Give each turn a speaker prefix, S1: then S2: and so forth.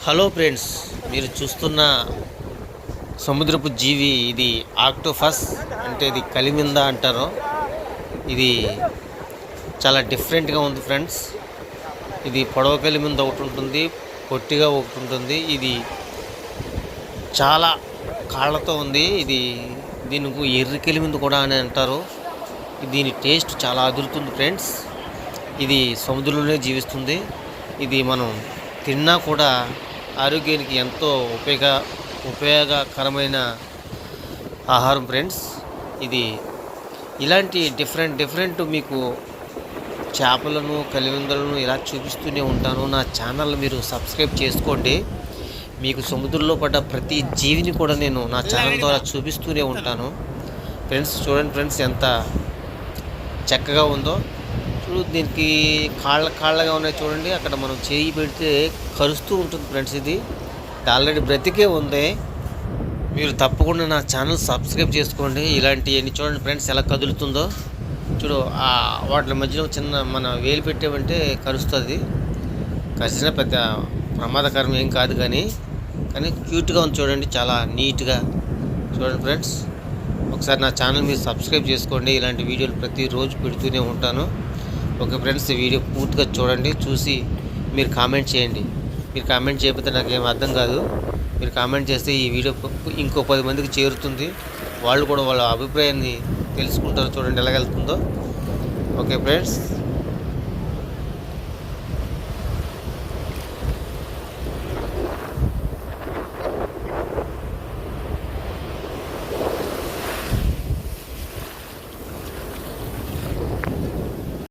S1: Hello friends, మీరు చూస్తున్న సముద్రపు జీవి ఇది ఆక్టోపస్. అంటే ఇది కలిమింద అంటారు. ఇది చాలా డిఫరెంట్గా ఉంది ఫ్రెండ్స్. ఇది పొడవ కలిమింద ఒకటి ఉంటుంది, పొట్టిగా ఒకటి ఉంటుంది. ఇది చాలా కాళ్ళతో ఉంది. దీనికి ఎర్రి కలిమింద కూడా అని అంటారు. దీని టేస్ట్ చాలా అదురుతుంది ఫ్రెండ్స్. ఇది సముద్రంలోనే జీవిస్తుంది. ఇది మనం తిన్నా కూడా ఆరోగ్యానికి ఎంతో ఉపయోగకరమైన ఆహారం ఫ్రెండ్స్. ఇది ఇలాంటి డిఫరెంట్ మీకు చేపలను, కలివిందలను ఇలా చూపిస్తూనే ఉంటాను. నా ఛానల్ మీరు సబ్స్క్రైబ్ చేసుకోండి. మీకు సముద్రంలో పడ్డ ప్రతి జీవిని కూడా నేను నా ఛానల్ ద్వారా చూపిస్తూనే ఉంటాను ఫ్రెండ్స్. చూడండి ఫ్రెండ్స్, ఎంత చక్కగా ఉందో. దీనికి కాళ్ళగా ఉన్నాయి చూడండి. అక్కడ మనం చేయి పెడితే కరుస్తూ ఉంటుంది ఫ్రెండ్స్. ఇది ఆల్రెడీ బ్రతికే ఉంది. మీరు తప్పకుండా నా ఛానల్ సబ్స్క్రైబ్ చేసుకోండి. ఇలాంటివన్నీ చూడండి ఫ్రెండ్స్, ఎలా కదులుతుందో చూడు. వాటి మధ్యలో చిన్న మన వేలు పెట్టామంటే కరుస్తుంది. కరిచిన పెద్ద ప్రమాదకరం ఏం కాదు, కానీ క్యూట్గా ఉంది చూడండి, చాలా నీట్గా. చూడండి ఫ్రెండ్స్, ఒకసారి నా ఛానల్ మీరు సబ్స్క్రైబ్ చేసుకోండి. ఇలాంటి వీడియోలు ప్రతిరోజు పెడుతూనే ఉంటాను. ఓకే ఫ్రెండ్స్, ఈ వీడియో పూర్తిగా చూడండి. చూసి మీరు కామెంట్ చేయండి. మీరు కామెంట్ చేయకపోతే నాకేం అర్థం కాదు. మీరు కామెంట్ చేస్తే ఈ వీడియో ఇంకో 10 మందికి చేరుతుంది. వాళ్ళు కూడా వాళ్ళ అభిప్రాయాన్ని తెలుసుకుంటారు. చూడండి ఎలా వెళ్తుందో. Okay friends.